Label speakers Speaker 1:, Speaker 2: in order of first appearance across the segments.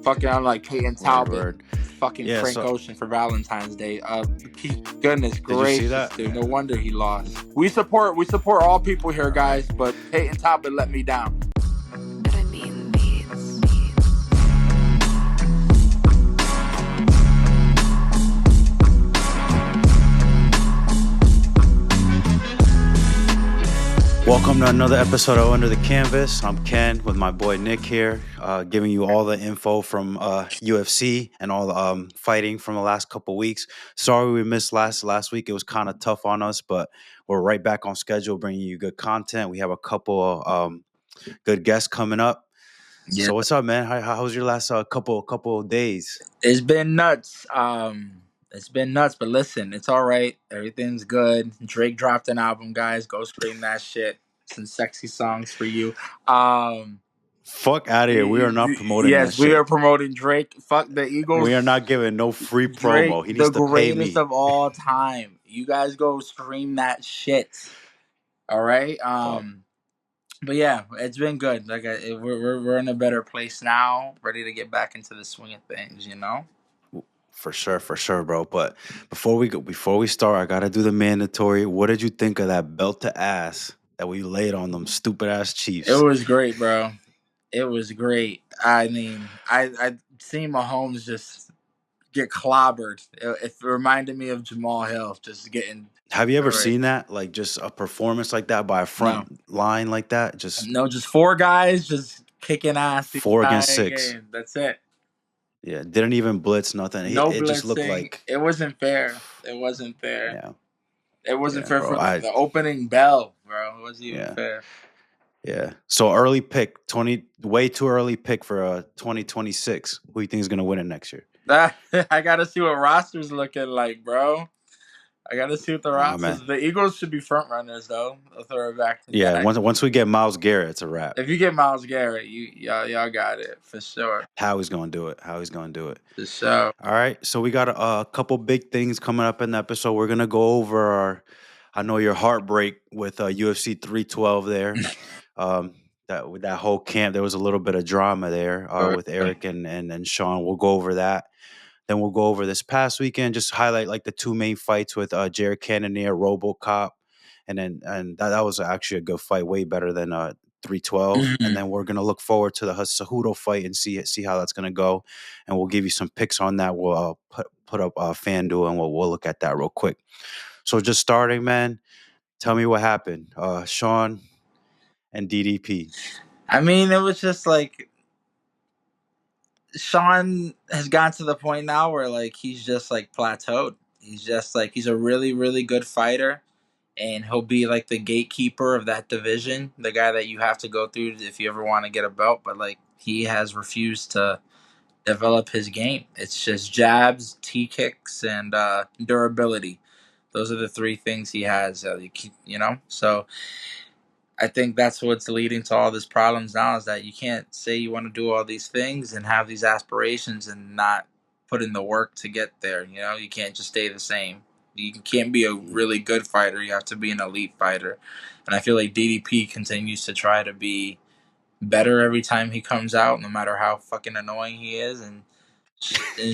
Speaker 1: Fucking unlike Peyton
Speaker 2: Word,
Speaker 1: Talbot.
Speaker 2: word.
Speaker 1: Fucking
Speaker 2: Yeah,
Speaker 1: Frank
Speaker 2: so
Speaker 1: Ocean for Valentine's Day. Goodness
Speaker 2: did you see
Speaker 1: gracious,
Speaker 2: that?
Speaker 1: dude. No wonder he lost. We support all people here, guys, but Peyton Talbot let me down.
Speaker 2: Welcome to another episode of Under the Canvas. I'm Ken with my boy Nick here, giving you all the info from UFC and all the fighting from the last couple weeks. Sorry we missed last week. It was kind of tough on us, but we're right back on schedule, bringing you good content. We have a couple of good guests coming up.
Speaker 1: Yeah.
Speaker 2: So what's up, man? How was your last couple of days?
Speaker 1: It's been nuts. It's been nuts, but listen, it's all right. Everything's good. Drake dropped an album, guys. Go stream that shit. Some sexy songs for you.
Speaker 2: Fuck out of here. We are not promoting that
Speaker 1: Yes, we
Speaker 2: shit.
Speaker 1: are promoting Drake. Fuck the Eagles.
Speaker 2: We are not giving no free
Speaker 1: Drake,
Speaker 2: promo. He needs
Speaker 1: the
Speaker 2: to pay me.
Speaker 1: greatest of all time. You guys go stream that shit. All right. But yeah, it's been good. Like we're in a better place now, ready to get back into the swing of things. You know.
Speaker 2: For sure, bro. But before we start, I gotta do the mandatory. What did you think of that belt to ass that we laid on them stupid ass Chiefs?
Speaker 1: It was great, bro. It was great. I mean, I seen Mahomes just get clobbered. It reminded me of Jamal Hill just getting.
Speaker 2: Have you ever seen that? Like just a performance like that by a front line like that? Just
Speaker 1: four guys just kicking ass.
Speaker 2: 4 against 6.
Speaker 1: Game. That's it.
Speaker 2: Yeah, didn't even blitz nothing. It just looked like
Speaker 1: it wasn't fair. It wasn't fair.
Speaker 2: Yeah.
Speaker 1: It wasn't fair
Speaker 2: bro,
Speaker 1: for the opening bell, bro. It wasn't even fair.
Speaker 2: Yeah. So early pick, way too early pick for 2026. Who do you think is gonna win it next year?
Speaker 1: I gotta see what roster's looking like, bro. I gotta see what the rosters. The Eagles should be front runners, though. I'll throw it back to
Speaker 2: Jack. Once we get Myles Garrett, it's a wrap.
Speaker 1: If you get Myles Garrett, y'all got it for sure.
Speaker 2: How he's gonna do it?
Speaker 1: For sure.
Speaker 2: All right. So we got a couple big things coming up in the episode. We're gonna go over your heartbreak with UFC 312 there. That whole camp, there was a little bit of drama there with Eric and Sean. We'll go over that. Then we'll go over this past weekend, just highlight like the two main fights with Jared Cannonier, Robocop, and that was actually a good fight, way better than 312.
Speaker 1: Mm-hmm.
Speaker 2: And then we're gonna look forward to the Cejudo fight and see how that's gonna go, and we'll give you some picks on that. We'll put up FanDuel and we'll look at that real quick. So just starting, man, tell me what happened, Sean and DDP.
Speaker 1: I mean, it was just like Sean has gotten to the point now where like he's just like plateaued. He's just like he's a really, really good fighter, and he'll be like the gatekeeper of that division, the guy that you have to go through if you ever want to get a belt. But like he has refused to develop his game. It's just jabs, T kicks, and durability. Those are the three things he has. You know, so I think that's what's leading to all these problems now is that you can't say you want to do all these things and have these aspirations and not put in the work to get there. You know, you can't just stay the same. You can't be a really good fighter. You have to be an elite fighter. And I feel like DDP continues to try to be better every time he comes out, no matter how fucking annoying he is. And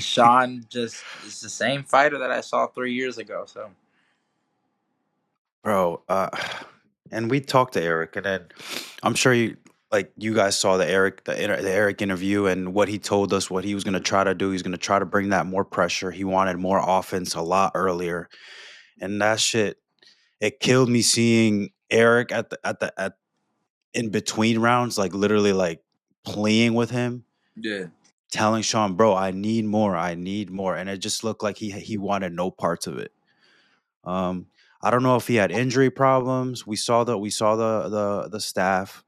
Speaker 1: Sean just is the same fighter that I saw 3 years ago. So,
Speaker 2: bro, and we talked to Eric, and then I'm sure you guys saw the Eric interview and what he told us, what he was going to try to do. He's going to try to bring that more pressure. He wanted more offense a lot earlier, and that shit, it killed me seeing Eric at in between rounds, like literally like playing with him.
Speaker 1: Yeah.
Speaker 2: Telling Sean, bro, I need more, and it just looked like he wanted no parts of it. I don't know if he had injury problems. We saw the staff.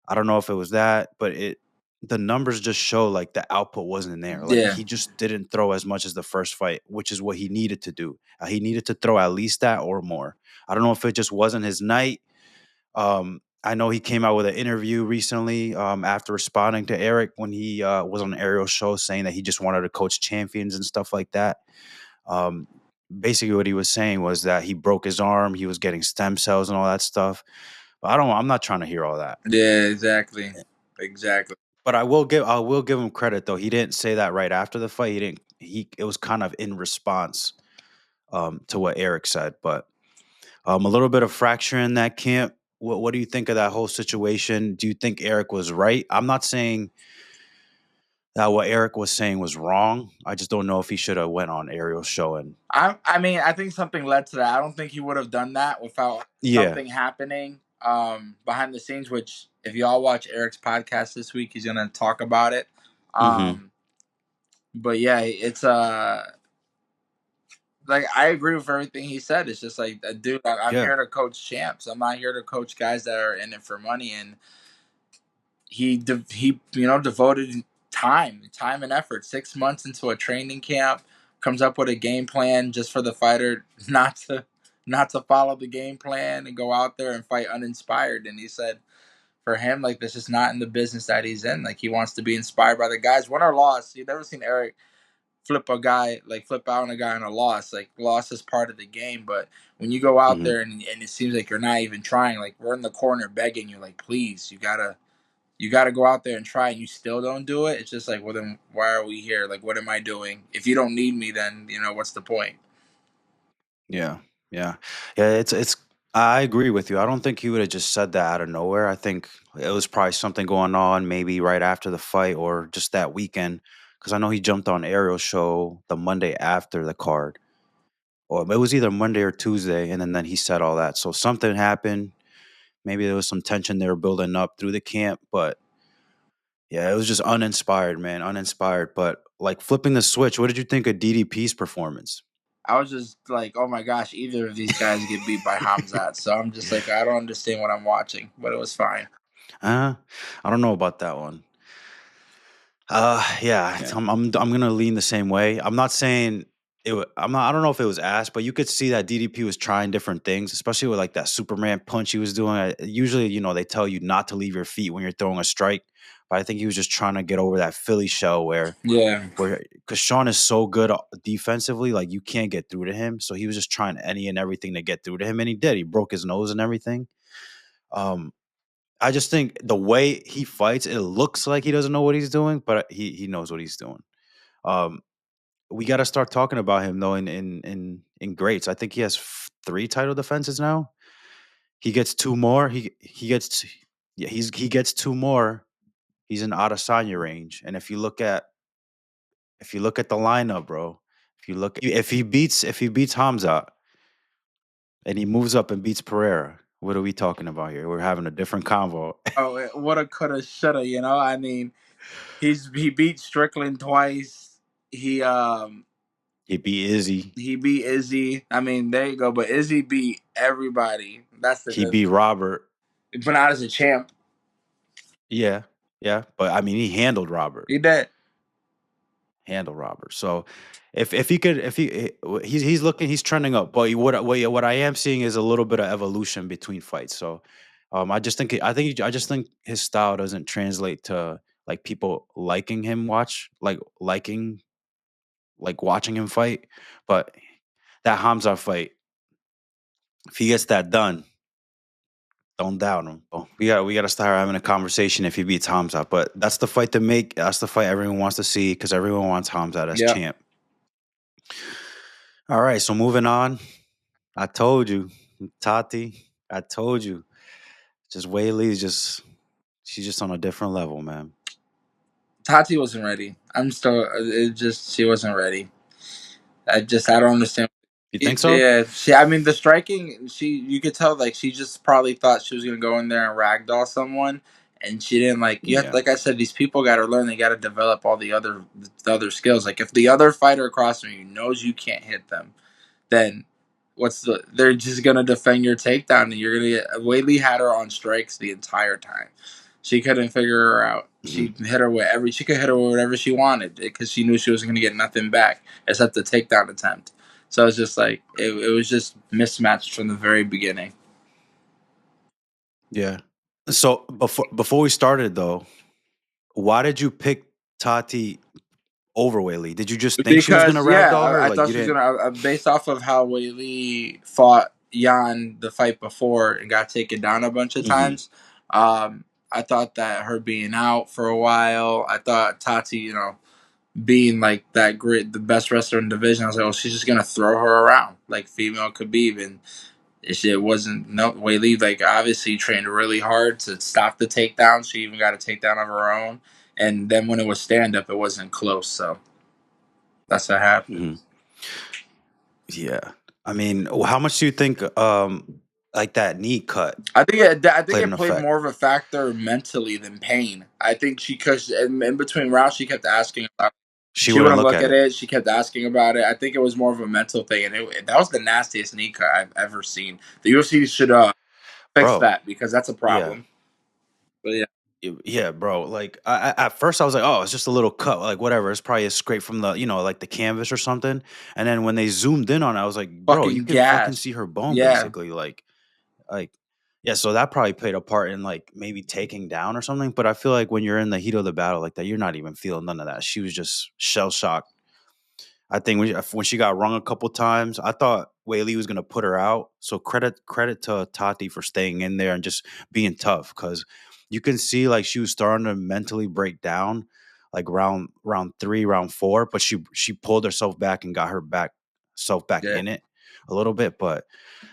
Speaker 2: I don't know if it was that, but the numbers just show like the output wasn't there. Like he just didn't throw as much as the first fight, which is what he needed to do. He needed to throw at least that or more. I don't know if it just wasn't his night. I know he came out with an interview recently after responding to Eric when he was on an Ariel show saying that he just wanted to coach champions and stuff like that. Basically what he was saying was that he broke his arm, he was getting stem cells and all that stuff. But I'm not trying to hear all that.
Speaker 1: Yeah, exactly.
Speaker 2: But I will give him credit though. He didn't say that right after the fight. He didn't. It was kind of in response to what Eric said. But a little bit of fracture in that camp. What do you think of that whole situation? Do you think Eric was right? I'm not saying that what Eric was saying was wrong. I just don't know if he should have went on Ariel's show and
Speaker 1: I mean, I think something led to that. I don't think he would have done that without
Speaker 2: yeah.
Speaker 1: something happening behind the scenes. Which, if y'all watch Eric's podcast this week, he's gonna talk about it.
Speaker 2: Mm-hmm.
Speaker 1: Um, but yeah, it's like I agree with everything he said. It's just like, dude, I'm
Speaker 2: Yeah.
Speaker 1: here to coach champs. I'm not here to coach guys that are in it for money. And he devoted time and effort. 6 months into a training camp, comes up with a game plan just for the fighter not to follow the game plan and go out there and fight uninspired. And he said for him, like, this is not in the business that he's in. Like, he wants to be inspired by the guys, win or loss. You've never seen Eric flip out on a guy on a loss. Like, loss is part of the game, but when you go out
Speaker 2: Mm-hmm.
Speaker 1: there and it seems like you're not even trying, like, we're in the corner begging you, like, please, you gotta go out there and try, and you still don't do it. It's just like, well, then why are we here? Like, what am I doing? If you don't need me, then what's the point?
Speaker 2: Yeah, yeah, yeah. It's. I agree with you. I don't think he would have just said that out of nowhere. I think it was probably something going on, maybe right after the fight or just that weekend. Because I know he jumped on Ariel's show the Monday after the card, or it was either Monday or Tuesday, and then he said all that. So something happened. Maybe there was some tension they were building up through the camp, but yeah, it was just uninspired, man, uninspired. But like flipping the switch, what did you think of DDP's performance?
Speaker 1: I was just like, oh my gosh, either of these guys get beat by Hamzat. So I'm just like, I don't understand what I'm watching, but it was fine.
Speaker 2: I don't know about that one. Yeah,
Speaker 1: Yeah.
Speaker 2: I'm gonna lean the same way. I'm not saying I'm not. I don't know if it was asked, but you could see that DDP was trying different things, especially with like that Superman punch he was doing. Usually, they tell you not to leave your feet when you're throwing a strike, but I think he was just trying to get over that Philly shell
Speaker 1: Yeah.
Speaker 2: where because Sean is so good defensively, like you can't get through to him. So he was just trying any and everything to get through to him, and he did. He broke his nose and everything. Um, I just think the way he fights, it looks like he doesn't know what he's doing, but he knows what he's doing. Um, we got to start talking about him though in greats. I think he has 3 title defenses now. He gets 2 more. He gets yeah he gets 2 more. He's in Adesanya range, and if you look at the lineup, bro, if he beats Hamza and he moves up and beats Pereira, what are we talking about here? We're having a different convo.
Speaker 1: Oh, what a coulda, shoulda. I mean, he beat Strickland twice.
Speaker 2: He beat Izzy.
Speaker 1: He beat Izzy. I mean, there you go. But Izzy beat everybody. That's the
Speaker 2: He
Speaker 1: good.
Speaker 2: beat Robert.
Speaker 1: But not as a champ.
Speaker 2: Yeah, yeah, but I mean, he handled Robert.
Speaker 1: He did.
Speaker 2: Handled Robert. So if he could, if he he's looking, he's trending up. But what I am seeing is a little bit of evolution between fights. So I just think his style doesn't translate to like people liking him watching him fight. But that Hamza fight, if he gets that done, don't doubt him. Oh, we got to start having a conversation if he beats Hamza. But that's the fight to make. That's the fight everyone wants to see because everyone wants Hamza as
Speaker 1: Yep.
Speaker 2: champ. All right, so moving on. I told you, Tati. I told you. Just Weili she's just on a different level, man.
Speaker 1: Tati wasn't ready. I'm still. It just she wasn't ready. I don't understand.
Speaker 2: You think so?
Speaker 1: Yeah, I mean, the striking. You could tell, like, she just probably thought she was gonna go in there and ragdoll someone, and she didn't, like.
Speaker 2: Yeah.
Speaker 1: Like I said, these people got to learn. They got to develop all the other skills. Like, if the other fighter across from you knows you can't hit them, then they're just gonna defend your takedown, and you're gonna get. Weili had her on strikes the entire time. She couldn't figure her out.
Speaker 2: Hmm.
Speaker 1: She could hit her with whatever she wanted because she knew she was gonna get nothing back except the takedown attempt. So it's just like it was just mismatched from the very beginning.
Speaker 2: Yeah. So before we started though, why did you pick Tati over Weili? Did you just think she was gonna
Speaker 1: Because
Speaker 2: ragdoll her?
Speaker 1: I
Speaker 2: Like
Speaker 1: thought
Speaker 2: you
Speaker 1: she was
Speaker 2: didn't?
Speaker 1: gonna based off of how Weili fought Jan the fight before and got taken down a bunch of
Speaker 2: Hmm.
Speaker 1: times. I thought that her being out for a while, I thought Tati, being like that great, the best wrestler in the division, I was like, oh, she's just gonna throw her around like female Khabib, and it wasn't. No, Weili like obviously trained really hard to stop the takedown. She even got a takedown of her own, and then when it was stand up, it wasn't close. So that's what happened.
Speaker 2: Mhm. Yeah. I mean, how much do you think like that knee cut
Speaker 1: I think
Speaker 2: played
Speaker 1: it
Speaker 2: an
Speaker 1: played
Speaker 2: effect?
Speaker 1: more of a factor mentally than pain. I think because in between rounds she kept asking about.
Speaker 2: She
Speaker 1: She
Speaker 2: wouldn't
Speaker 1: wouldn't
Speaker 2: look
Speaker 1: look
Speaker 2: at
Speaker 1: at
Speaker 2: it.
Speaker 1: it. She kept asking about it. I think it was more of a mental thing, and that was the nastiest knee cut I've ever seen. The UFC should fix
Speaker 2: Bro,
Speaker 1: that because that's a
Speaker 2: yeah.
Speaker 1: problem. But yeah,
Speaker 2: Yeah, bro. Like at first I was like, "Oh, it's just a little cut, like whatever. It's probably a scrape from the, like the canvas or something." And then when they zoomed in on it, I was like, "Bro, you
Speaker 1: fucking
Speaker 2: can fucking
Speaker 1: gash.
Speaker 2: see her bone
Speaker 1: Yeah,
Speaker 2: basically." Like yeah, so that probably played a part in like maybe taking down or something, but I feel like when you're in the heat of the battle like that, you're not even feeling none of that. She was just shell shocked. I think when she got rung a couple times, I thought Weili was gonna put her out. So credit to Tati for staying in there and just being tough because you can see like she was starting to mentally break down, like round 3, round 4, but she pulled herself back and got her back self back
Speaker 1: yeah.
Speaker 2: in it a little bit. But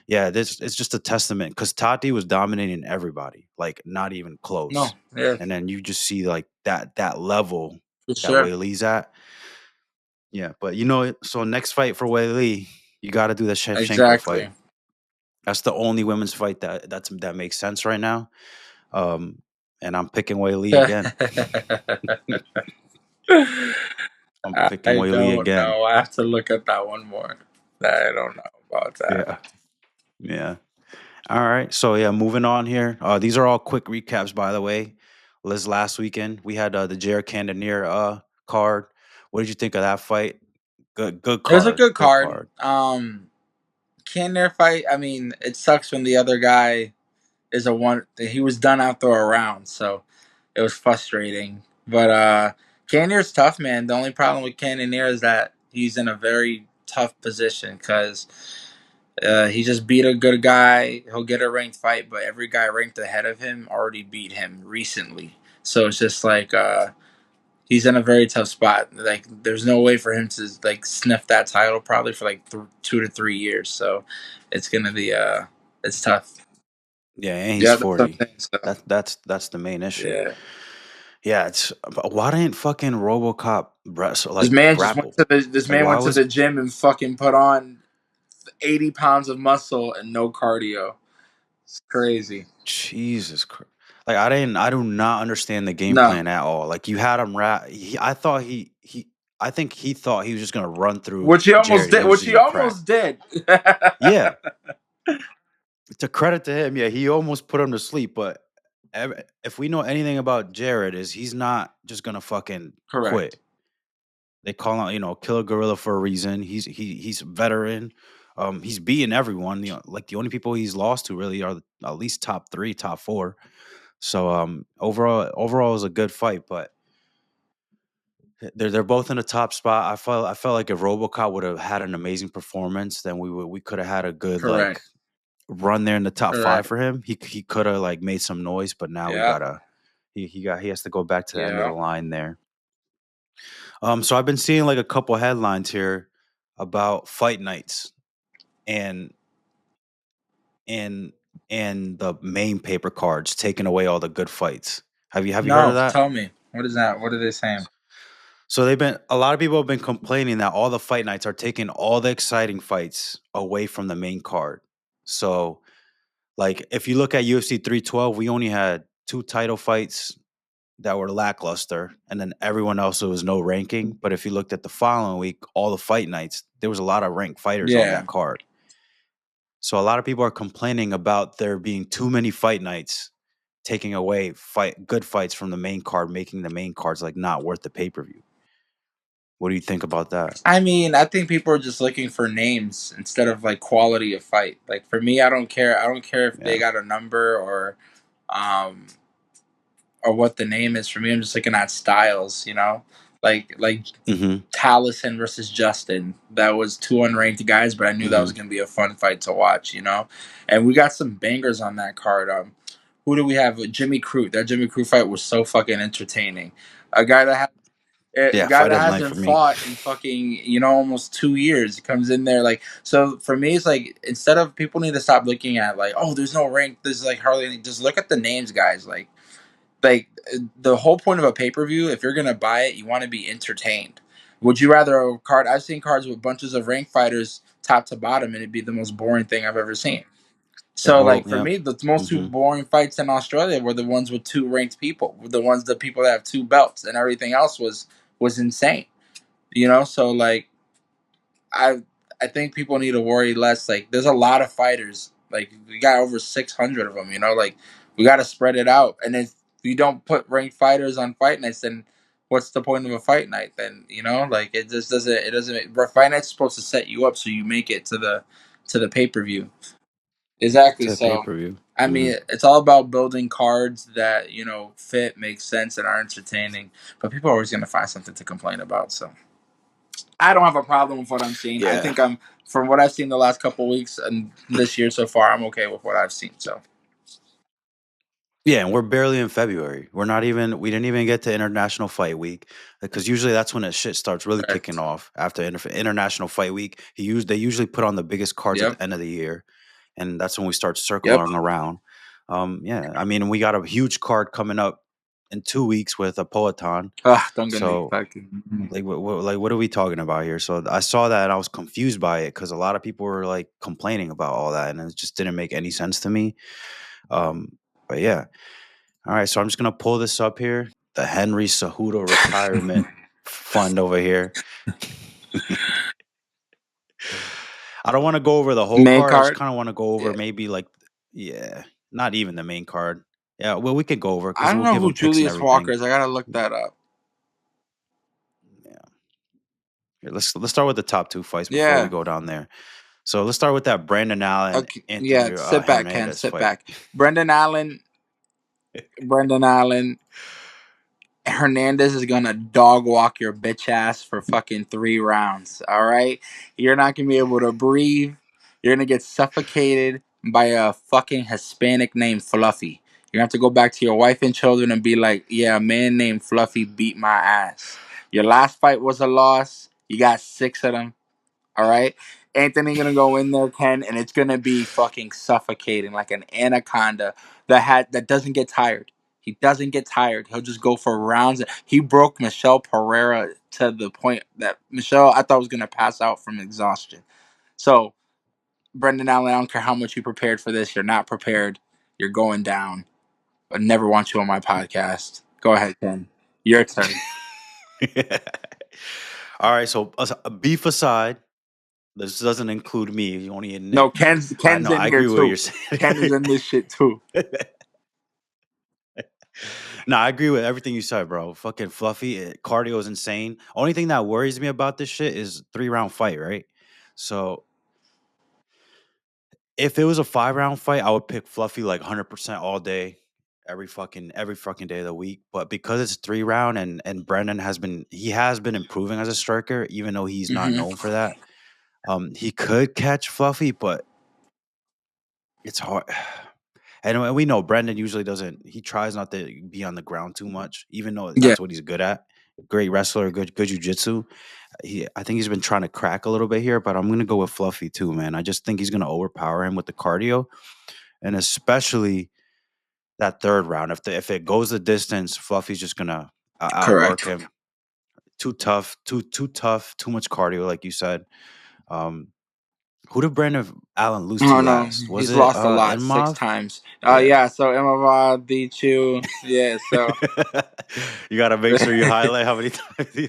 Speaker 2: yeah, this it's just a testament because Tati was dominating everybody, like not even
Speaker 1: No,
Speaker 2: close.
Speaker 1: yeah,
Speaker 2: And then you just see like that level
Speaker 1: for
Speaker 2: that
Speaker 1: sure.
Speaker 2: Weili's at. Yeah, but so next fight for Weili, you got to do the Shevchenko
Speaker 1: Exactly.
Speaker 2: fight. That's the only women's fight that makes sense right now. Um, and I'm picking Weili again. I'm picking
Speaker 1: I
Speaker 2: Weili
Speaker 1: don't
Speaker 2: again.
Speaker 1: know. I have to look at that one more. I don't know about that.
Speaker 2: Yeah, yeah. All right. So yeah, moving on here. These are all quick recaps, by the way. Last weekend we had the Jared Cannonier card. What did you think of that fight? Good
Speaker 1: It was a
Speaker 2: card.
Speaker 1: good
Speaker 2: Good
Speaker 1: card.
Speaker 2: card.
Speaker 1: Can their fight? I mean, it sucks when the other guy is a one. He was done after a round, so it was frustrating. But Cannonier's tough, man. The only problem with Cannonier is that he's in a very tough position because he just beat a good guy. He'll get a ranked fight, but every guy ranked ahead of him already beat him recently. So it's just like he's in a very tough spot. Like there's no way for him to like sniff that title probably for like 2 to 3 years. So it's gonna be it's tough.
Speaker 2: Yeah, and he's
Speaker 1: Yeah, that's what
Speaker 2: 40.
Speaker 1: I'm saying. So
Speaker 2: That's the main issue.
Speaker 1: yeah,
Speaker 2: Yeah, it's but why didn't fucking RoboCop wrestle
Speaker 1: this
Speaker 2: like
Speaker 1: man just went
Speaker 2: grapple?
Speaker 1: to the this
Speaker 2: Like
Speaker 1: man
Speaker 2: why
Speaker 1: went to
Speaker 2: was
Speaker 1: the gym and fucking put on 80 pounds of muscle and no cardio. It's crazy.
Speaker 2: Jesus Christ. Like I do not understand the game
Speaker 1: No,
Speaker 2: plan at all. Like you had him I thought I think he thought he was just gonna run through
Speaker 1: which he almost
Speaker 2: Jared
Speaker 1: did. Which
Speaker 2: using
Speaker 1: he
Speaker 2: a crack.
Speaker 1: almost did.
Speaker 2: Yeah, to credit to him, yeah, he almost put him to sleep. But if we know anything about Jared, is he's not just gonna fucking
Speaker 1: Correct.
Speaker 2: quit. They call him, Killer Gorilla for a reason. He's a veteran. He's beating everyone. Like the only people he's lost to really are at least top 3, top 4. So overall it was a good fight, but they're both in the top spot. I felt like if RoboCop would have had an amazing performance, then we could have had a good like
Speaker 1: Correct.
Speaker 2: run there in the top 5
Speaker 1: Correct.
Speaker 2: for him. He could have like made some noise, but now we
Speaker 1: Yeah.
Speaker 2: gotta he has to go back to the end of the
Speaker 1: Yeah.
Speaker 2: line there. So I've been seeing like a couple headlines here about fight nights and and and the main paper cards taking away all the good fights. Have you heard of
Speaker 1: No,
Speaker 2: that?
Speaker 1: tell me. What is that? What are they saying?
Speaker 2: So a lot of people have been complaining that all the fight nights are taking all the exciting fights away from the main card. So like if you look at UFC 312, we only had 2 title fights that were lackluster, and then everyone else there was no ranking. But if you looked at the following week, all the fight nights, there was a lot of ranked fighters on
Speaker 1: Yeah.
Speaker 2: that card. So a lot of people are complaining about there being too many fight nights, taking away good fights from the main card, making the main cards like not worth the pay per view. What do you think about that?
Speaker 1: I mean, I think people are just looking for names instead of like quality of fight. Like for me, I don't care. I don't care if they
Speaker 2: Yeah.
Speaker 1: got a number um or what the name is. For me, I'm just looking at styles. Like
Speaker 2: Hmm.
Speaker 1: Tallison versus Justin. That was 2 unranked guys, but I knew that was
Speaker 2: Hmm.
Speaker 1: going to be a fun fight to watch. And we got some bangers on that card. Who do we have? Jimmy Crute. That Jimmy Crute fight was so fucking entertaining. A guy that a
Speaker 2: Yeah,
Speaker 1: guy
Speaker 2: fight
Speaker 1: that
Speaker 2: of the night for
Speaker 1: hasn't
Speaker 2: me.
Speaker 1: fought in fucking almost 2 years comes in there like so. For me, it's like instead of people need to stop looking at like, oh, there's no rank, there's like hardly any. Just look at the names, guys. Like the whole point of a pay per view, if you're gonna buy it, you want to be entertained. Would you rather a card? I've seen cards with bunches of ranked fighters top to bottom, and it'd be the most boring thing I've ever seen.
Speaker 2: The
Speaker 1: So,
Speaker 2: whole
Speaker 1: like for
Speaker 2: yeah.
Speaker 1: me, the most two
Speaker 2: Hmm.
Speaker 1: boring fights in Australia were the ones with two ranked people, the people that have two belts, and everything else was insane. So like I I think people need to worry less. Like there's a lot of fighters. Like we got over 600 of them. Like we got to spread it out. And if you don't put ranked fighters on fight nights, then what's the point of a fight night? Then like it just doesn't. It doesn't. Fight night's supposed to set you up so you make it to the pay per view. Exactly.
Speaker 2: To pay
Speaker 1: So,
Speaker 2: per view.
Speaker 1: I mean, it's all about building cards that fit, make sense, and are entertaining. But people are always going to find something to complain about. So, I don't have a problem with what I'm seeing. I
Speaker 2: Yeah.
Speaker 1: think from what I've seen the last couple weeks and this year so far, I'm okay with what I've seen. So,
Speaker 2: Yeah, and we're barely in February. We didn't even get to International Fight Week because usually that's when the shit starts really kicking
Speaker 1: correct.
Speaker 2: off after International Fight Week. They usually put on the biggest cards at
Speaker 1: Yep.
Speaker 2: the end of the year, and that's when we start
Speaker 1: Yep.
Speaker 2: circling around. Yeah, I mean, we got a huge card coming up in 2 weeks with a Poetan.
Speaker 1: Don't get me
Speaker 2: So,
Speaker 1: fucking.
Speaker 2: what are we talking about here? So I saw that and I was confused by it because a lot of people were like complaining about all that, and it just didn't make any sense to me. But yeah. All right, so I'm just gonna pull this up here. The Henry Cejudo Retirement Fund over here. I don't want to go over the whole
Speaker 1: Main
Speaker 2: card. I just
Speaker 1: card.
Speaker 2: kind of want to go over
Speaker 1: Yeah.
Speaker 2: maybe like, yeah, not even the main card. Yeah, well, we could go over
Speaker 1: I
Speaker 2: because
Speaker 1: don't
Speaker 2: we'll
Speaker 1: know
Speaker 2: give
Speaker 1: who
Speaker 2: them picks and
Speaker 1: Julius Walker
Speaker 2: everything.
Speaker 1: is. I gotta look that up.
Speaker 2: Yeah, here, let's start with the top two fights before we
Speaker 1: Yeah.
Speaker 2: go down there. So let's start with that Brandon Allen
Speaker 1: Okay. Yeah.
Speaker 2: Anthony
Speaker 1: Sit back, Ken.
Speaker 2: Hernandez
Speaker 1: Sit
Speaker 2: fight.
Speaker 1: back. Brendan Allen. Brendan Allen. Hernandez is gonna dog walk your bitch ass for fucking 3 rounds. All right, you're not gonna be able to breathe. You're gonna get suffocated by a fucking Hispanic named Fluffy. You're gonna have to go back to your wife and children and be like, "Yeah, a man named Fluffy beat my ass. Your last fight was a loss. You got 6 of them. All right. Anthony gonna go in there, Ken, and it's gonna be fucking suffocating like an anaconda that doesn't get tired. He doesn't get tired. He'll just go for rounds. He broke Michelle Pereira to the point that Michelle I thought was gonna pass out from exhaustion. So Brendan Allen, I don't care how much you prepared for this, you're not prepared. You're going down. I never want you on my podcast. Go ahead, Ken. Your turn.
Speaker 2: All right, so beef aside, this doesn't include me. You only in
Speaker 1: No,
Speaker 2: it. I
Speaker 1: Ken's
Speaker 2: know.
Speaker 1: in
Speaker 2: I
Speaker 1: here
Speaker 2: agree with what you're
Speaker 1: too. Ken is
Speaker 2: saying.
Speaker 1: in this shit too.
Speaker 2: No, I agree with everything you said, bro. Fucking fluffy. Cardio is insane. Only thing that worries me about this shit is 3 round fight, right? So if it was a 5 round fight, I would pick fluffy like 100% all day, every fucking day of the week. But because it's 3 round and Brendan has been improving as a striker, even though he's not
Speaker 1: Hmm.
Speaker 2: known for that. He could catch fluffy, but it's hard. And we know Brendan usually doesn't. He tries not to be on the ground too much, even though
Speaker 1: Yeah,
Speaker 2: that's what he's good at. Great wrestler, good jujitsu. I think he's been trying to crack a little bit here, but I'm gonna go with Fluffy too, man. I just think he's gonna overpower him with the cardio, and especially that 3rd round. If it goes the distance, Fluffy's just gonna outwork
Speaker 1: correct.
Speaker 2: him. Too tough, too tough, too much cardio, like you said. Um, who did Brandon Allen lose to
Speaker 1: Oh no,
Speaker 2: last? Was
Speaker 1: he's
Speaker 2: it
Speaker 1: lost a lot, six
Speaker 2: Enmov?
Speaker 1: times.
Speaker 2: Yeah.
Speaker 1: Yeah. So Imavad, Dichu, yeah. So
Speaker 2: You gotta make sure you highlight how many times he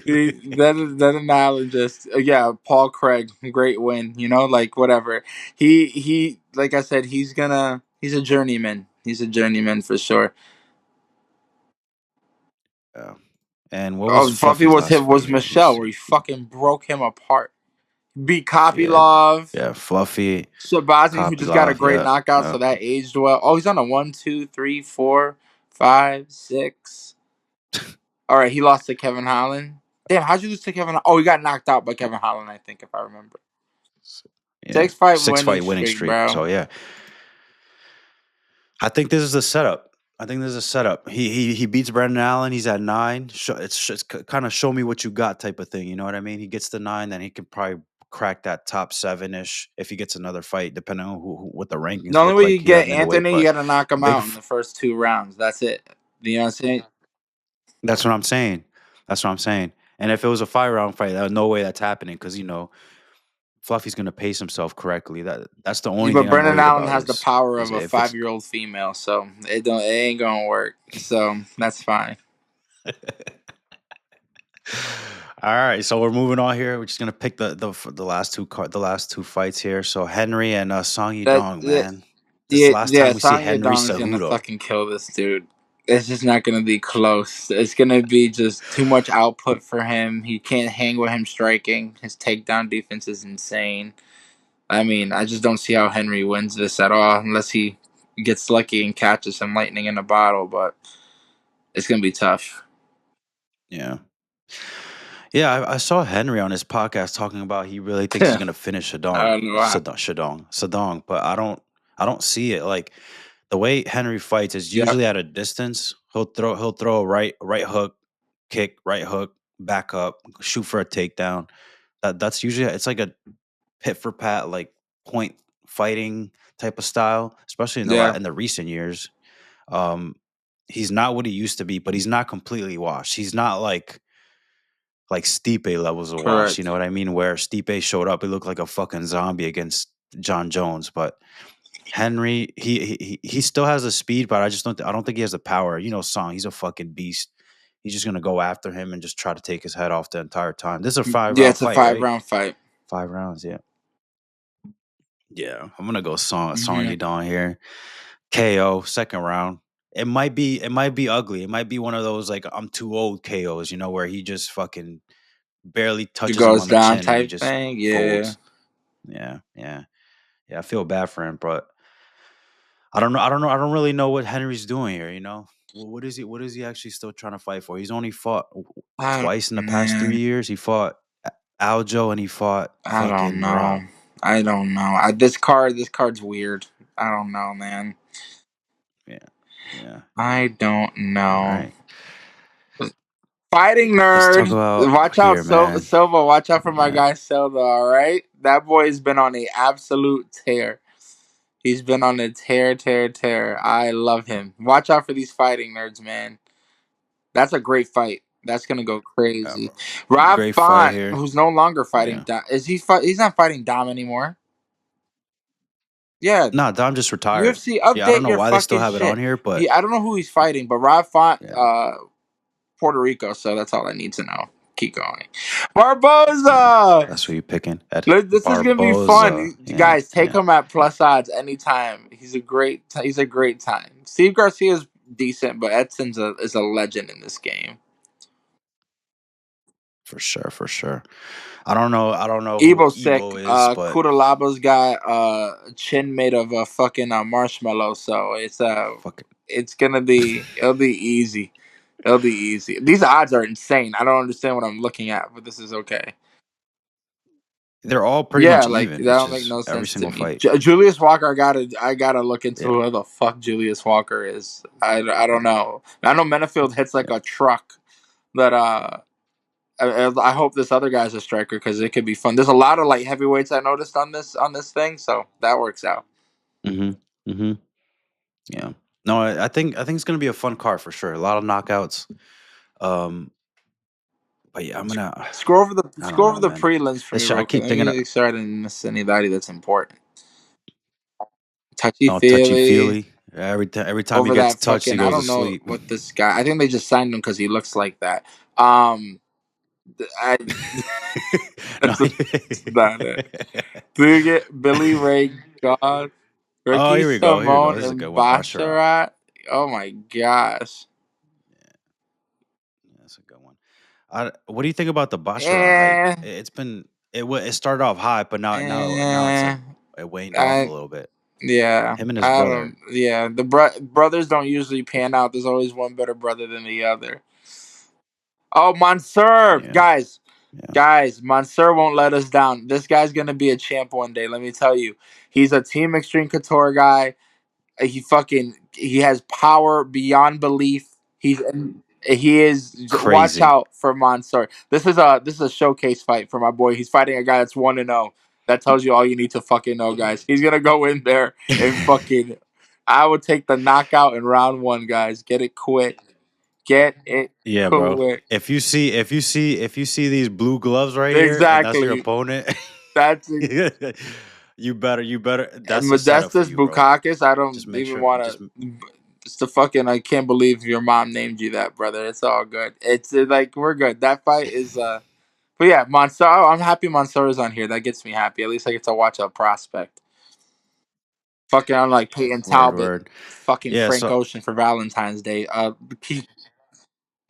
Speaker 1: that Island just yeah. Paul Craig, great win. Like whatever. He like I said, he's a journeyman. He's a journeyman for sure.
Speaker 2: Yeah. And what was
Speaker 1: Oh, Fluffy
Speaker 2: Fluffy's
Speaker 1: was
Speaker 2: last
Speaker 1: him
Speaker 2: fight
Speaker 1: was
Speaker 2: here? Let me
Speaker 1: Michelle, where
Speaker 2: see.
Speaker 1: he fucking broke him apart. Beat
Speaker 2: Yeah,
Speaker 1: Kopylov.
Speaker 2: yeah, Fluffy,
Speaker 1: Shabazzy, who just got a
Speaker 2: Kopylov,
Speaker 1: great
Speaker 2: yeah,
Speaker 1: knockout,
Speaker 2: yeah.
Speaker 1: so that aged well. Oh, he's on a 1, 2, 3, 4, 5, 6. All right, he lost to Kevin Holland. Damn, how'd you lose to Kevin? Oh, he got knocked out by Kevin Holland, I think, if I remember.
Speaker 2: Yeah,
Speaker 1: 6 fight
Speaker 2: six
Speaker 1: winning
Speaker 2: fight winning
Speaker 1: streak,
Speaker 2: streak.
Speaker 1: bro.
Speaker 2: So yeah, I think this is a setup. I think this is a setup. He beats Brendan Allen. He's at 9. It's kind of show me what you got type of thing. You know what I mean? He gets to 9, then he can probably crack that top 7-ish if he gets another fight, depending on what the
Speaker 1: The
Speaker 2: rankings
Speaker 1: only
Speaker 2: look
Speaker 1: way
Speaker 2: like
Speaker 1: you
Speaker 2: here at
Speaker 1: get
Speaker 2: middleweight.
Speaker 1: Anthony, you
Speaker 2: But
Speaker 1: got to knock him
Speaker 2: big.
Speaker 1: out in the first 2 rounds. That's it. You know what I'm saying?
Speaker 2: That's what I'm saying. That's what I'm saying. And if it was a 5-round fight, no way that's happening because Fluffy's gonna pace himself correctly. That's the
Speaker 1: Yeah,
Speaker 2: only
Speaker 1: but
Speaker 2: thing I'm
Speaker 1: Brendan
Speaker 2: worried
Speaker 1: Allen
Speaker 2: about
Speaker 1: has the
Speaker 2: is
Speaker 1: power
Speaker 2: is
Speaker 1: of a
Speaker 2: if it's
Speaker 1: 5-year-old female, so it ain't gonna work. So that's fine.
Speaker 2: all right. So we're moving on here. We're just gonna pick the last two fights here. So Henry and Song
Speaker 1: That,
Speaker 2: Yudong,
Speaker 1: that
Speaker 2: man. This is
Speaker 1: yeah,
Speaker 2: the last
Speaker 1: yeah,
Speaker 2: time we see
Speaker 1: Song
Speaker 2: Henry
Speaker 1: Yadong's gonna
Speaker 2: Cejudo.
Speaker 1: fucking kill this dude. It's just not gonna be close. It's gonna be just too much output for him. He can't hang with him striking. His takedown defense is insane. I mean, I just don't see how Henry wins this at all unless he gets lucky and catches some lightning in a bottle. But it's gonna be tough.
Speaker 2: Yeah. Yeah, I saw Henry on his podcast talking about he really thinks he's
Speaker 1: I
Speaker 2: gonna finish Shadong,
Speaker 1: don't know how.
Speaker 2: Sadong, but I don't see it. Like the way Henry fights is
Speaker 1: Yep,
Speaker 2: usually at a distance. He'll throw a right hook, kick, right hook, back up, shoot for a takedown. That's usually it's like a pit for pat like point fighting type of style, especially
Speaker 1: yeah,
Speaker 2: in the recent years. Um, he's not what he used to be, but he's not completely washed. He's not like Stipe levels of wash. You
Speaker 1: correct.
Speaker 2: know what I mean? Where Stipe showed up, he looked like a fucking zombie against John Jones. But Henry, he still has the speed, but I don't think he has the power. Song, he's a fucking beast. He's just gonna go after him and just try to take his head off the entire time. This is a five
Speaker 1: Yeah,
Speaker 2: round
Speaker 1: it's a
Speaker 2: fight,
Speaker 1: five
Speaker 2: right?
Speaker 1: round fight.
Speaker 2: 5 rounds, yeah. Yeah, I'm gonna go Song
Speaker 1: Hmm.
Speaker 2: Yudong here. KO second round. It might be ugly. It might be one of those like I'm too old KOs, where he just fucking barely
Speaker 1: It
Speaker 2: touches him
Speaker 1: goes
Speaker 2: on the
Speaker 1: down
Speaker 2: chin and he
Speaker 1: type
Speaker 2: just
Speaker 1: thing. Yeah.
Speaker 2: folds. Yeah, yeah, yeah. I feel bad for him, but I don't know. I don't know. I don't really know what Henry's doing here. What is he? What is he actually still trying to fight for? He's only fought
Speaker 1: I
Speaker 2: twice in the past
Speaker 1: man,
Speaker 2: 3 years. He fought Aljo and he fought
Speaker 1: I don't
Speaker 2: fucking
Speaker 1: know. I don't know. This card's weird. I don't know, man.
Speaker 2: Yeah, yeah, yeah.
Speaker 1: I don't
Speaker 2: All
Speaker 1: know.
Speaker 2: right.
Speaker 1: Fighting
Speaker 2: Let's talk
Speaker 1: nerd,
Speaker 2: about
Speaker 1: watch out,
Speaker 2: here, man.
Speaker 1: Silva. Watch out for
Speaker 2: All
Speaker 1: my
Speaker 2: right.
Speaker 1: guy Silva. All right, that boy's been on a absolute tear. He's been on a tear, tear, tear. I love him. Watch out for these fighting nerds, man. That's a great fight. That's gonna go crazy. Rob
Speaker 2: Great fight
Speaker 1: Font,
Speaker 2: here.
Speaker 1: who's no longer fighting,
Speaker 2: Yeah.
Speaker 1: Dom, is he? He's not fighting Dom anymore. Yeah,
Speaker 2: Nah, Dom just retired.
Speaker 1: UFC,
Speaker 2: Yeah, I don't
Speaker 1: update
Speaker 2: know
Speaker 1: your
Speaker 2: why they still
Speaker 1: fucking
Speaker 2: have it on
Speaker 1: shit.
Speaker 2: here, but
Speaker 1: I don't know who he's fighting, but Rob Font,
Speaker 2: yeah.
Speaker 1: Puerto Rico. So that's all I need to know. Keep going. Barboza.
Speaker 2: That's who you picking. Ed
Speaker 1: This is gonna be
Speaker 2: Barboza.
Speaker 1: fun,
Speaker 2: Yeah,
Speaker 1: guys. Take
Speaker 2: yeah,
Speaker 1: him at plus odds anytime. He's a great time. Steve Garcia's decent, but Edson's is a legend in this game.
Speaker 2: for sure, for sure. I don't know who
Speaker 1: Ebo sick.
Speaker 2: Ebo is, but
Speaker 1: Kudalaba's got a chin made of a fucking marshmallow, so
Speaker 2: fuck
Speaker 1: it's gonna be it'll be easy. It'll be easy. These odds are insane. I don't understand what I'm looking at, but this is okay.
Speaker 2: they're all pretty
Speaker 1: Yeah,
Speaker 2: much
Speaker 1: like
Speaker 2: even.
Speaker 1: that
Speaker 2: It's
Speaker 1: don't make
Speaker 2: just
Speaker 1: no
Speaker 2: every
Speaker 1: sense to
Speaker 2: single
Speaker 1: me.
Speaker 2: fight.
Speaker 1: Julius Walker, I gotta look into
Speaker 2: Yeah,
Speaker 1: who the fuck Julius Walker is. I don't know. I know Menafield hits like
Speaker 2: yeah.
Speaker 1: a truck. But I hope this other guy's a striker because it could be fun. There's a lot of light heavyweights I noticed on this thing, so that works out.
Speaker 2: Mhm. Mhm. Yeah. No, I think it's gonna be a fun card for sure. A lot of knockouts. Um, but yeah, I don't
Speaker 1: Scroll over
Speaker 2: know,
Speaker 1: the
Speaker 2: man.
Speaker 1: prelims for me
Speaker 2: I
Speaker 1: real quick.
Speaker 2: keep
Speaker 1: Let
Speaker 2: thinking of
Speaker 1: me make sure I didn't miss anybody that's important. Touchy
Speaker 2: touchy
Speaker 1: feely
Speaker 2: feely. Every time he
Speaker 1: over
Speaker 2: gets
Speaker 1: that
Speaker 2: touched, he
Speaker 1: fucking. I
Speaker 2: goes to
Speaker 1: don't know
Speaker 2: sleep.
Speaker 1: what this guy. I think they just signed him because he looks like that. Um, I,
Speaker 2: No.
Speaker 1: that's not it. Do you get Billy Ray God,
Speaker 2: Oh,
Speaker 1: Ricky
Speaker 2: here we go. Here we go.
Speaker 1: Simone,
Speaker 2: This is a good
Speaker 1: and
Speaker 2: one. Basharat.
Speaker 1: Basharat? Oh my gosh.
Speaker 2: Yeah, that's a good one. What do you think about the Basharat hype?
Speaker 1: Eh,
Speaker 2: It started off high, but now it's
Speaker 1: eh.
Speaker 2: like it waned off a
Speaker 1: I
Speaker 2: little bit.
Speaker 1: yeah.
Speaker 2: Him and his
Speaker 1: I
Speaker 2: brother.
Speaker 1: don't. Yeah, the brothers don't usually pan out. There's always one better brother than the other. Oh, Mansoor,
Speaker 2: Yeah,
Speaker 1: guys,
Speaker 2: yeah.
Speaker 1: guys, Mansoor won't let us down. This guy's gonna be a champ one day. Let me tell you, he's a Team Extreme Couture guy. He has power beyond belief. He is. Watch
Speaker 2: Crazy.
Speaker 1: out for Mansoor. This is a showcase fight for my boy. He's fighting a guy that's 1-0. That tells you all you need to fucking know, guys. He's gonna go in there and fucking. I would take the knockout in round 1, guys. Get it quick. Get it
Speaker 2: Yeah, bro.
Speaker 1: quick.
Speaker 2: If you see these blue gloves right here, and that's your
Speaker 1: Exactly.
Speaker 2: opponent,
Speaker 1: That's
Speaker 2: you better. That's a setup for
Speaker 1: Modestus
Speaker 2: you, bro.
Speaker 1: Bukakis. I don't
Speaker 2: Just make
Speaker 1: even
Speaker 2: sure.
Speaker 1: want
Speaker 2: Just
Speaker 1: to. It's the fucking. I can't believe your mom named you that, brother. It's all good. It's like we're good. That fight is. But yeah, Mansoor. I'm happy Mansoor is on here. That gets me happy. At least I get to watch a prospect. Fucking unlike Peyton
Speaker 2: word,
Speaker 1: Talbot.
Speaker 2: word.
Speaker 1: Fucking
Speaker 2: Yeah.
Speaker 1: Frank
Speaker 2: So
Speaker 1: Ocean for Valentine's Day.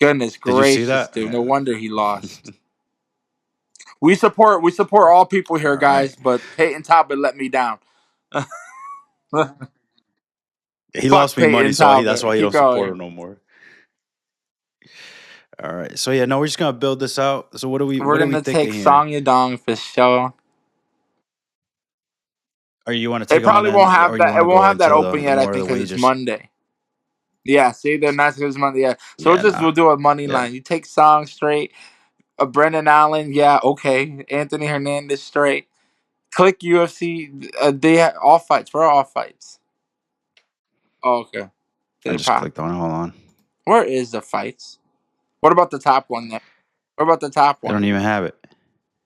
Speaker 1: Goodness
Speaker 2: did you see
Speaker 1: gracious,
Speaker 2: that?
Speaker 1: dude. No wonder he lost. We support all people here,
Speaker 2: All right.
Speaker 1: guys. But Peyton Talbot let me down.
Speaker 2: He
Speaker 1: Fuck
Speaker 2: lost me money,
Speaker 1: Peyton
Speaker 2: so that's
Speaker 1: Talbot.
Speaker 2: why you
Speaker 1: Keep
Speaker 2: don't support
Speaker 1: going.
Speaker 2: him no more. All right. So yeah, no, we're just gonna build this out. So what are we
Speaker 1: We're
Speaker 2: what are we
Speaker 1: gonna take
Speaker 2: thinking here?
Speaker 1: Song Yadong for sure.
Speaker 2: Or you want to
Speaker 1: It
Speaker 2: take him and
Speaker 1: probably won't
Speaker 2: then,
Speaker 1: have
Speaker 2: or you
Speaker 1: that.
Speaker 2: want
Speaker 1: It
Speaker 2: to
Speaker 1: won't
Speaker 2: go
Speaker 1: have
Speaker 2: into
Speaker 1: that open
Speaker 2: the
Speaker 1: yet. I
Speaker 2: more of the
Speaker 1: think because it's
Speaker 2: wages?
Speaker 1: Monday. Yeah, see, they're not because it's Monday. Yeah, so
Speaker 2: Yeah. Nah.
Speaker 1: we'll do a money
Speaker 2: Yeah.
Speaker 1: line. You take Song straight. Brendan Allen, yeah, okay. Anthony Hernandez straight. Click UFC. They have all fights. Where are all fights? Oh, okay.
Speaker 2: I
Speaker 1: They
Speaker 2: just
Speaker 1: pop.
Speaker 2: clicked on it. Hold on.
Speaker 1: Where is the fights? What about the top one there? What about the top
Speaker 2: They
Speaker 1: one?
Speaker 2: don't even have it.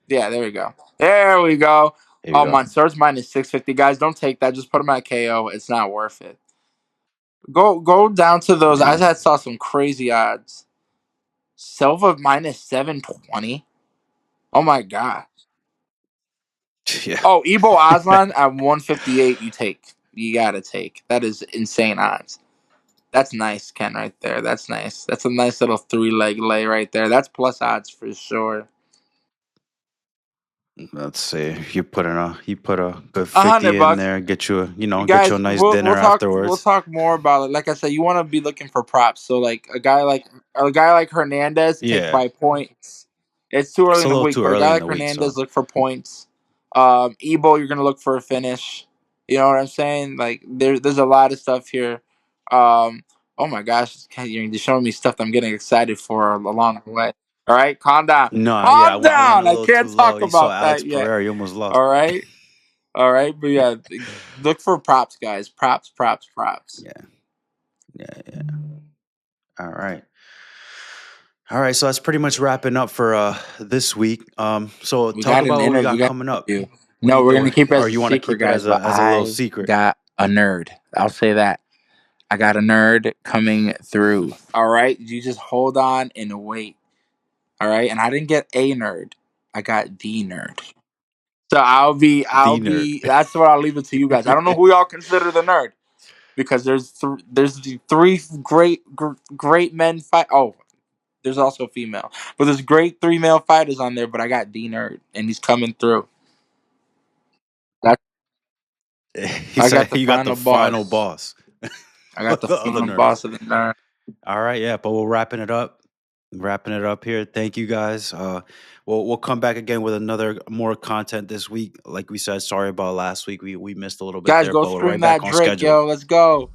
Speaker 1: Yeah, there we go. There we go.
Speaker 2: Here we
Speaker 1: Oh,
Speaker 2: go.
Speaker 1: Mansoor's minus 650. Guys, don't take that. Just put him at KO. It's not worth it. Go down to those. I
Speaker 2: Yeah.
Speaker 1: had saw some crazy odds. Silva minus 720. Oh my god.
Speaker 2: Yeah.
Speaker 1: Oh, Ebo Aslan at 158. You take. You gotta take. That is insane odds. That's nice, Ken, right there. That's nice. That's a nice little 3-leg lay right there. That's plus odds for sure.
Speaker 2: Let's see. You put a good
Speaker 1: A
Speaker 2: 50
Speaker 1: hundred
Speaker 2: in
Speaker 1: bucks.
Speaker 2: there. Get you a
Speaker 1: Guys,
Speaker 2: nice
Speaker 1: we'll
Speaker 2: dinner
Speaker 1: talk
Speaker 2: afterwards.
Speaker 1: more about it. Like I said, you want to be looking for props. So like a guy like Hernandez, take
Speaker 2: Yeah.
Speaker 1: by points. It's too early
Speaker 2: It's a
Speaker 1: in the
Speaker 2: little
Speaker 1: week,
Speaker 2: too
Speaker 1: but a
Speaker 2: early
Speaker 1: guy
Speaker 2: in
Speaker 1: like
Speaker 2: the week,
Speaker 1: Hernandez,
Speaker 2: so
Speaker 1: look for points. Ebo, you're gonna look for a finish. You know what I'm saying? Like there's a lot of stuff here. Oh my gosh, you're showing me stuff that I'm getting excited for along the way. All right, calm down.
Speaker 2: no, yeah,
Speaker 1: Calm
Speaker 2: I went a
Speaker 1: down. I
Speaker 2: little too
Speaker 1: can't
Speaker 2: low.
Speaker 1: talk
Speaker 2: You saw
Speaker 1: about
Speaker 2: Alex
Speaker 1: that yet.
Speaker 2: Pereira, you almost lost.
Speaker 1: All right. All right, but yeah, look for props, guys. Props, props, props.
Speaker 2: Yeah, yeah, yeah. All right. All right, so that's pretty much wrapping up for this week. So
Speaker 1: We
Speaker 2: talk
Speaker 1: got an
Speaker 2: about what we
Speaker 1: interview. We
Speaker 2: got
Speaker 1: got
Speaker 2: coming
Speaker 1: an
Speaker 2: up.
Speaker 1: interview.
Speaker 2: What are
Speaker 1: No,
Speaker 2: you
Speaker 1: we're gonna
Speaker 2: doing?
Speaker 1: keep it
Speaker 2: Or
Speaker 1: as a
Speaker 2: you want to
Speaker 1: secret,
Speaker 2: keep it
Speaker 1: guys.
Speaker 2: as a
Speaker 1: But
Speaker 2: little
Speaker 1: I
Speaker 2: secret?
Speaker 1: got a nerd. I'll say that. I got a nerd coming through. All right, you just hold on and wait. All right, and I didn't get a nerd. I got the nerd. So I'll
Speaker 2: The nerd.
Speaker 1: be. That's what I'll leave it to you guys. I don't know who y'all consider the nerd because there's the three great men fight. Oh, there's also a female, but there's great 3 male fighters on there. But I got D Nerd, and he's coming through. That
Speaker 2: He
Speaker 1: I got
Speaker 2: said
Speaker 1: the
Speaker 2: you got the
Speaker 1: final
Speaker 2: final
Speaker 1: boss.
Speaker 2: boss
Speaker 1: I got the
Speaker 2: of the
Speaker 1: final
Speaker 2: nerds.
Speaker 1: boss of the Nerd.
Speaker 2: All right, yeah, but we're wrapping it up. Wrapping it up here. Thank you guys. We'll come back again with another more content this week. Like we said, sorry about last week. We missed a little bit
Speaker 1: Guys,
Speaker 2: there,
Speaker 1: go
Speaker 2: but we're
Speaker 1: stream
Speaker 2: right back
Speaker 1: that
Speaker 2: on
Speaker 1: Drake,
Speaker 2: schedule.
Speaker 1: yo. Let's go.